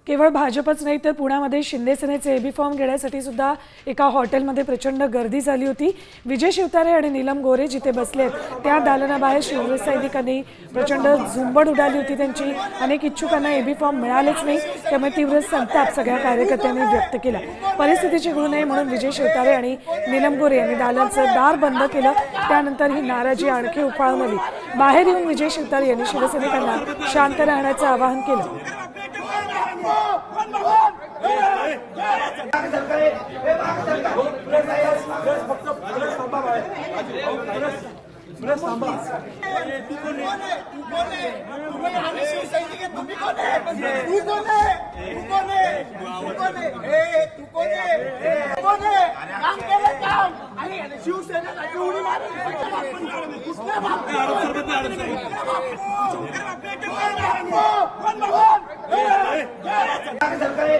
केवळ भाजपच नाही तर पुण्यामध्ये शिंदे सेनेचे एबी फॉर्म घेण्यासाठी सुद्धा एका हॉटेलमध्ये प्रचंड गर्दी झाली होती। विजय शिवतारे आणि नीलम गोरे जिथे बसलेत त्या दालनाबाहेर शिवसैनिकांनी प्रचंड झुंबड उडाली होती त्यांची। अनेक इच्छुकांना एबी फॉर्म मिळालेच नाही, त्यामुळे तीव्र संताप सगळ्या कार्यकर्त्यांनी व्यक्त केला। परिस्थितीची गुण नाही म्हणून विजय शिवतारे आणि नीलम गोरे यांनी दालनाचं दार बंद केलं। त्यानंतर ही नाराजी आणखी उफाळून आली। बाहेर येऊन विजय शिवतारे यांनी शिवसैनिकांना शांत राहण्याचं आवाहन केलं।